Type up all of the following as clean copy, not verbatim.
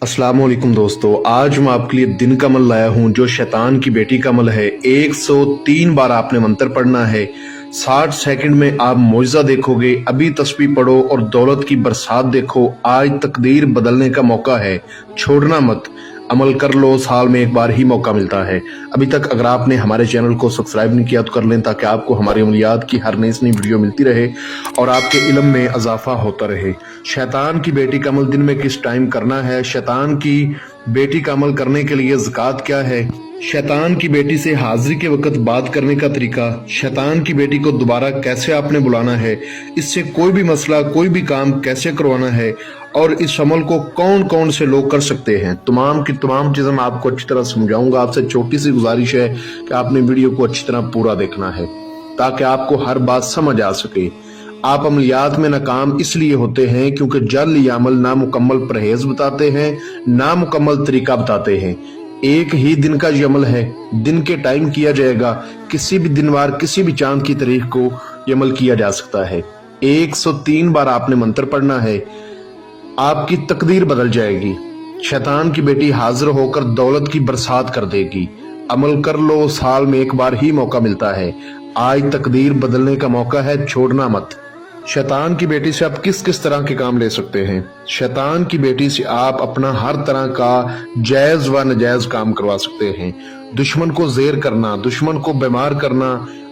अस्सलामुअलैकुम दोस्तों, आज मैं आपके लिए दिन का अमल लाया हूँ जो शैतान की बेटी का अमल है। 103 बार आपने मंत्र पढ़ना है। 60 सेकंड में आप मौजज़ा देखोगे। अभी तस्बीह पढ़ो और दौलत की बरसात देखो। आज तकदीर बदलने का मौका है, छोड़ना मत। अमल कर लो, साल में एक बार ही मौका मिलता है। अभी तक अगर आपने हमारे चैनल को सब्सक्राइब नहीं किया तो कर लें, ताकि आपको हमारी अमलियात की हर नई वीडियो मिलती रहे और आपके इल्म में इजाफा होता रहे। शैतान की बेटी का अमल दिन में किस टाइम करना है? शैतान की बेटी का अमल करने के लिए ज़कात क्या है? शैतान की बेटी से हाजिरी के वक्त बात करने का तरीका, शैतान की बेटी को दोबारा कैसे आपने बुलाना है, इससे कोई भी मसला कोई भी काम कैसे करवाना है और इस अमल को कौन कौन से लोग कर सकते हैं, तमाम की तमाम चीज़ें मैं आपको अच्छी तरह समझाऊंगा। आपसे छोटी सी गुजारिश है कि आपने वीडियो को अच्छी तरह पूरा देखना है ताकि आपको हर बात समझ आ सके। आप अमलियात में नाकाम इसलिए होते हैं क्योंकि जाली अमल नामुकम्मल परहेज बताते हैं, नामुकम्मल तरीका बताते हैं। एक ही दिन का ये अमल है, दिन के टाइम किया जाएगा। किसी भी दिन वार किसी भी चांद की तारीख को ये अमल किया जा सकता है। 103 बार आपने मंत्र पढ़ना है, आपकी तकदीर बदल जाएगी। शैतान की बेटी हाजिर होकर दौलत की बरसात कर देगी। अमल कर लो, साल में एक बार ही मौका मिलता है। आज तकदीर बदलने का मौका है, छोड़ना मत। शैतान की बेटी से आप किस किस तरह के काम ले सकते हैं? शैतान की बेटी से आप अपना हर तरह का जायज व नजायज काम करवा सकते हैं। दुश्मन को ज़ेर करना, दुश्मन को बीमार करना,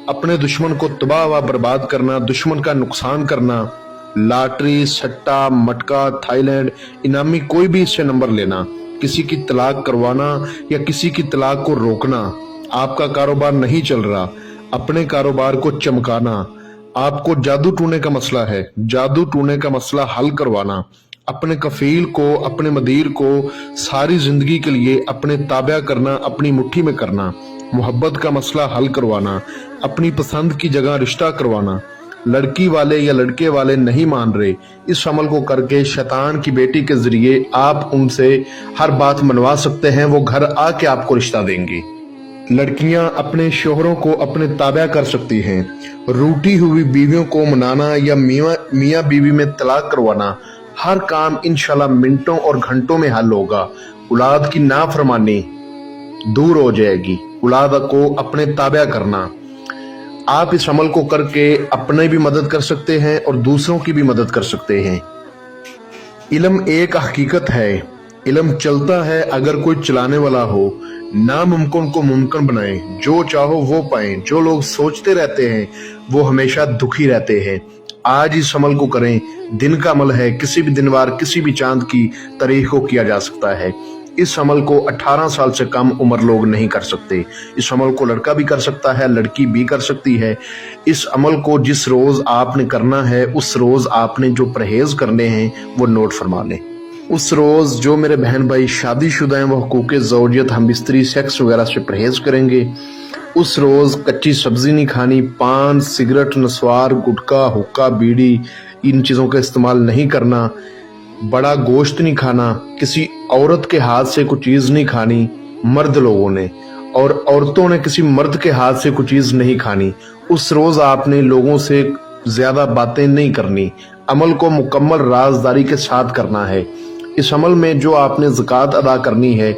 अपने दुश्मन को तबाह व बर्बाद करना, दुश्मन का नुकसान करना, लॉटरी, सट्टा, मटका, थाईलैंड, इनामी कोई भी इससे नंबर लेना, किसी की तलाक करवाना या किसी की तलाक को रोकना। आपका कारोबार नहीं चल रहा, अपने कारोबार को चमकाना। आपको जादू टूने का मसला है, जादू टूने का मसला हल करवाना। अपने कफील को, अपने मदीर को सारी जिंदगी के लिए अपने ताबा करना, अपनी मुट्ठी में करना। मोहब्बत का मसला हल करवाना, अपनी पसंद की जगह रिश्ता करवाना। लड़की वाले या लड़के वाले नहीं मान रहे, इस अमल को करके शैतान की बेटी के जरिए आप उनसे हर बात मनवा सकते हैं। वो घर आके आपको रिश्ता देंगी। लड़कियां अपने शोहरों को अपने ताबा कर सकती हैं। रूठी हुई बीवियों को मनाना या मियाँ बीवी में तलाक करवाना, हर काम इंशाल्लाह मिनटों और घंटों में हल होगा। औलाद की नाफरमानी दूर हो जाएगी। औलाद को अपने ताबा करना। आप इस अमल को करके अपने भी मदद कर सकते हैं और दूसरों की भी मदद कर सकते हैं। इल्म एक हकीकत है, इल्म चलता है अगर कोई चलाने वाला हो। नामुमकिन को मुमकिन बनाएं, जो चाहो वो पाएं। जो लोग सोचते रहते हैं वो हमेशा दुखी रहते हैं। आज इस अमल को करें, दिन का अमल है। किसी भी दिन वार किसी भी चांद की तारीख को किया जा सकता है। इस अमल को 18 साल से कम उम्र लोग नहीं कर सकते। इस अमल को लड़का भी कर सकता है, लड़की भी कर सकती है। इस अमल को जिस रोज आपने करना है, उस रोज आपने जो परहेज करने हैं वो नोट फरमा लें। उस रोज जो मेरे बहन भाई शादीशुदा हैं वो हुकूक़े ज़ौजियत, हम बिस्तरी, सेक्स वगैरह से परहेज करेंगे। उस रोज कच्ची सब्जी नहीं खानी, पान, सिगरेट, नस्वार, गुटखा, हुक्का, बीड़ी, इन चीज़ों का इस्तेमाल नहीं करना। बड़ा गोश्त नहीं खाना, किसी औरत के हाथ से कोई चीज़ नहीं खानी मर्द लोगों ने, और औरतों ने किसी मर्द के हाथ से कोई चीज़ नहीं खानी। उस रोज़ आपने लोगों से ज़्यादा बातें नहीं करनी। अमल को मुकम्मल राजदारी के साथ करना है। इस अमल में जो आपने ज़कात अदा करनी है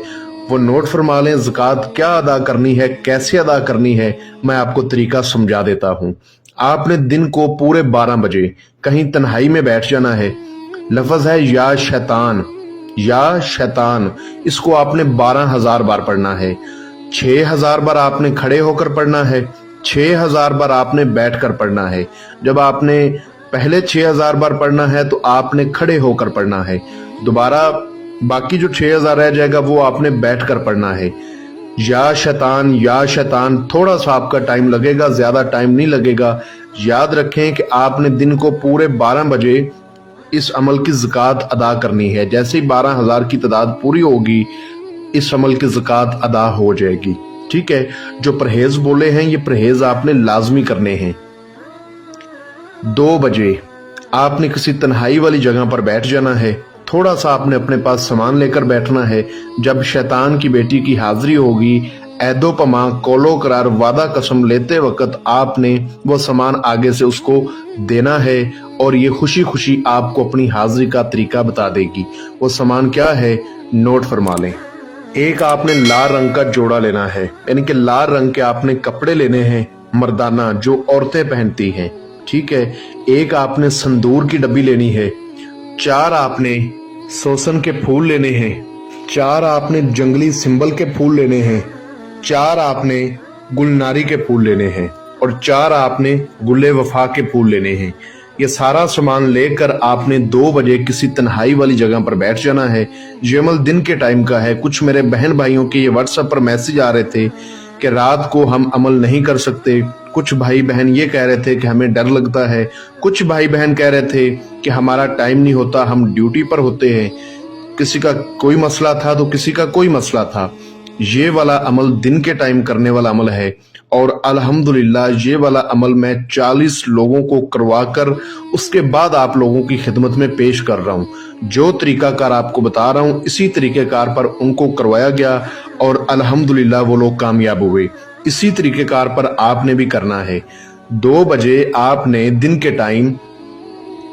वो नोट फरमा लें। ज़कात क्या अदा करनी है, कैसे अदा करनी है, मैं आपको तरीका समझा देता हूँ। आपने दिन को पूरे 12 बजे कहीं तन्हाई में बैठ जाना है। लफ्ज़ है या शैतान, या शैतान। इसको आपने 12,000 बार पढ़ना है। 6,000 बार आपने खड़े होकर पढ़ना है, 6,000 बार आपने बैठकर पढ़ना है। जब आपने पहले 6,000 बार पढ़ना है तो आपने खड़े होकर पढ़ना है। दोबारा बाकी जो 6,000 रह जाएगा वो आपने बैठकर पढ़ना है। या शैतान, या शैतान। थोड़ा सा आपका टाइम लगेगा, ज्यादा टाइम नहीं लगेगा। याद रखें कि आपने दिन को पूरे 12 बजे इस अमल की ज़कात अदा करनी है। जैसे ही 12,000 की तादाद पूरी होगी, इस अमल की ज़कात अदा हो जाएगी। ठीक है, जो परहेज बोले हैं ये परहेज आपने लाजमी करने हैं। 2 बजे आपने किसी तन्हाई वाली जगह पर बैठ जाना है। थोड़ा सा आपने अपने पास सामान लेकर बैठना है। जब शैतान की बेटी की हाजिरी होगी, ऐदो पमा, कौलो करार, वादा कसम लेते वक्त आपने वो सामान आगे से उसको देना है और ये खुशी खुशी आपको अपनी हाजिरी का तरीका बता देगी। वो सामान क्या है? नोट फरमा लें। एक आपने लाल रंग का जोड़ा लेना है, यानी कि लाल रंग के आपने कपड़े लेने हैं मर्दाना, जो औरतें पहनती हैं, ठीक है। एक आपने संदूर की डब्बी लेनी है। 4 आपने सोसन के फूल लेने हैं। 4 आपने जंगली सिंबल के फूल लेने हैं। 4 आपने गुलनारी के फूल लेने हैं और 4 आपने गुले वफा के फूल लेने हैं। ये सारा सामान लेकर आपने 2 बजे किसी तन्हाई वाली जगह पर बैठ जाना है। ये अमल दिन के टाइम का है। कुछ मेरे बहन भाइयों के ये व्हाट्सएप पर मैसेज आ रहे थे कि रात को हम अमल नहीं कर सकते। कुछ भाई बहन ये कह रहे थे कि हमें डर लगता है। कुछ भाई बहन कह रहे थे कि हमारा टाइम नहीं होता, हम ड्यूटी पर होते हैं। किसी का कोई मसला था तो किसी का कोई मसला था। ये वाला अमल दिन के टाइम करने वाला अमल है और अल्हम्दुलिल्लाह ये वाला अमल मैं 40 लोगों को करवाकर उसके बाद आप लोगों की खिदमत में पेश कर रहा हूँ। जो तरीकाकार आपको बता रहा हूँ इसी तरीकेकार पर उनको करवाया गया और अल्हम्दुलिल्लाह वो लोग कामयाब हुए। इसी तरीकेकार पर आपने भी करना है। 2 बजे आपने दिन के टाइम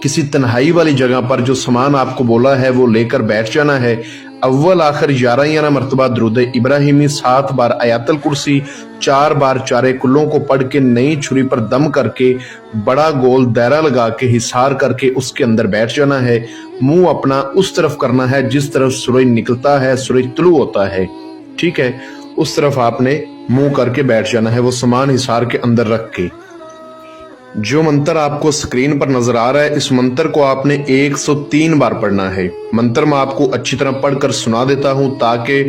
किसी तन्हाई वाली जगह पर जो सामान आपको बोला है वो लेकर बैठ जाना है। अव्वल आखिर 11 मरतबा दुरूद इब्राहिमी, 7 बार आयतुल कुर्सी, 4 बार चारे कुल्लों को पढ़ के नई छुरी पर दम करके बड़ा गोल दायरा लगा के हिसार करके उसके अंदर बैठ जाना है। मुंह अपना उस तरफ करना है जिस तरफ सूरज निकलता है, सूरज तुलू होता है, ठीक है, उस तरफ आपने मुंह करके बैठ जाना है, वो सामान हिसार के अंदर रख के। जो मंत्र आपको स्क्रीन पर नजर आ रहा है इस मंत्र को आपने 103 बार पढ़ना है। मंत्र मैं आपको अच्छी तरह पढ़कर सुना देता हूं ताकि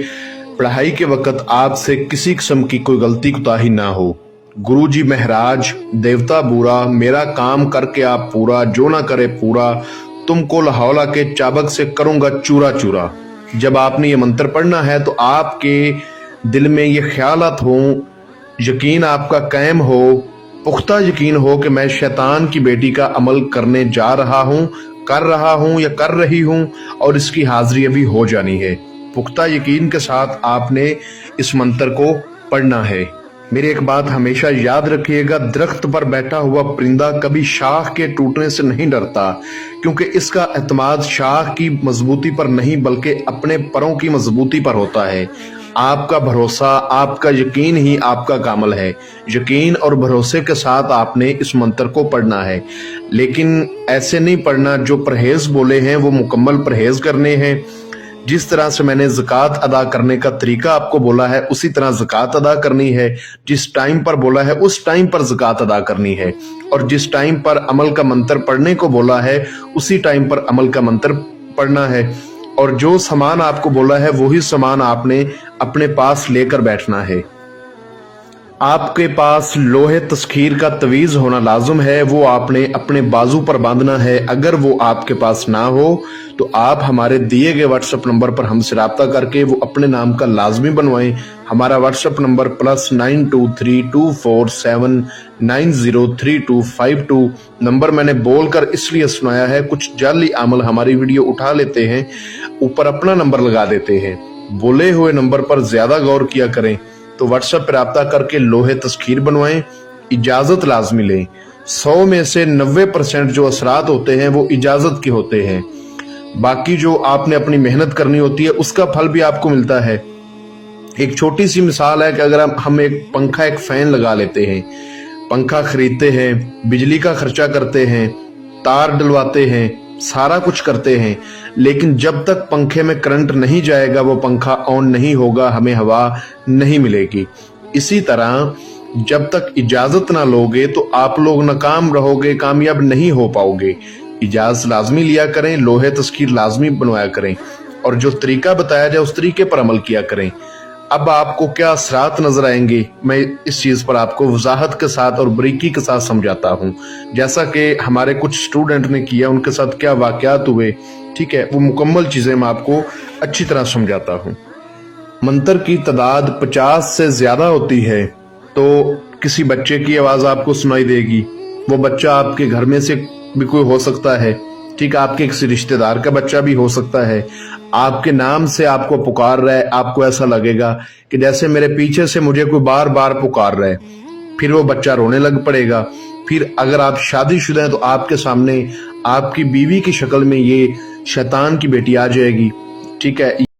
पढ़ाई के वक्त आपसे किसी किस्म की कोई गलती कोताही ना हो। गुरु जी महाराज, देवता बूरा, मेरा काम करके आप पूरा, जो ना करे पूरा, तुमको लाहौला के चाबक से करूंगा चूरा चूरा। जब आपने ये मंत्र पढ़ना है तो आपके दिल में ये ख्यालात हो, यकीन आपका कायम हो, पुख्ता यकीन हो कि मैं शैतान की बेटी का अमल करने जा रहा हूं, कर रहा हूं या कर रही हूं और इसकी हाजिरी अभी हो जानी है। पुख्ता यकीन के साथ आपने इस मंत्र को पढ़ना है। मेरी एक बात हमेशा याद रखिएगा, दरख्त पर बैठा हुआ परिंदा कभी शाख के टूटने से नहीं डरता, क्योंकि इसका एतमाद शाख की मजबूती पर नहीं बल्कि अपने परों की मजबूती पर होता है। आपका भरोसा, आपका यकीन ही आपका कामल है। यकीन और भरोसे के साथ आपने इस मंत्र को पढ़ना है, लेकिन ऐसे नहीं पढ़ना। जो परहेज बोले हैं वो मुकम्मल परहेज करने हैं। जिस तरह से मैंने ज़कात अदा करने का तरीका आपको बोला है उसी तरह ज़कात अदा करनी है। जिस टाइम पर बोला है उस टाइम पर ज़कात अदा करनी है और जिस टाइम पर अमल का मंत्र पढ़ने को बोला है उसी टाइम पर अमल का मंत्र पढ़ना है। और जो सामान आपको बोला है वही सामान आपने अपने पास लेकर बैठना है। आपके पास लोहे तस्खीर का तवीज़ होना लाजुम है, वो आपने अपने बाजू पर बांधना है। अगर वो आपके पास ना हो तो आप हमारे दिए गए व्हाट्सएप नंबर पर हमसे रब्ता करके वो अपने नाम का लाजमी बनवाएं। हमारा व्हाट्सएप नंबर +923247903252 नंबर मैंने बोलकर इसलिए सुनाया है, कुछ जाली आमल हमारी वीडियो उठा लेते हैं, ऊपर अपना नंबर लगा देते हैं। बोले हुए नंबर पर ज्यादा गौर किया करें। तो व्हाट्सएप पर रब्ता करके लोहे तस्खीर बनवाएं, इजाजत लाजमी लें। 100 में से 90% जो असरात होते हैं वो इजाजत के होते हैं। बाकी जो आपने अपनी मेहनत करनी होती है उसका फल भी आपको मिलता है। एक छोटी सी मिसाल है कि अगर हम एक पंखा, एक फैन लगा लेते हैं, पंखा खरीदते हैं, बिजली का खर्चा करते हैं, तार डलवाते हैं, सारा कुछ करते हैं, लेकिन जब तक पंखे में करंट नहीं जाएगा वो पंखा ऑन नहीं होगा, हमें हवा नहीं मिलेगी। इसी तरह जब तक इजाजत ना लोगे तो आप लोग नाकाम रहोगे, कामयाब नहीं हो पाओगे। इजाजत लाजमी लिया करें, लोहे तस्खीर लाजमी बनवाया करें और जो तरीका बताया जाए उस तरीके पर अमल किया करें। अब आपको क्या असरात नजर आएंगे मैं इस चीज पर आपको वजाहत के साथ और बारीकी के साथ समझाता हूँ। जैसा कि हमारे कुछ स्टूडेंट ने किया, उनके साथ क्या वाकयात हुए, ठीक है, वो मुकम्मल चीजें मैं आपको अच्छी तरह समझाता हूँ। मंत्र की तादाद 50 से ज्यादा होती है तो किसी बच्चे की आवाज आपको सुनाई देगी। वो बच्चा आपके घर में से भी कोई हो सकता है, ठीक, आपके किसी रिश्तेदार का बच्चा भी हो सकता है। आपके नाम से आपको पुकार रहा है, आपको ऐसा लगेगा कि जैसे मेरे पीछे से मुझे कोई बार बार पुकार रहा है। फिर वो बच्चा रोने लग पड़ेगा। फिर अगर आप शादीशुदा हैं तो आपके सामने आपकी बीवी की शक्ल में ये शैतान की बेटी आ जाएगी, ठीक है।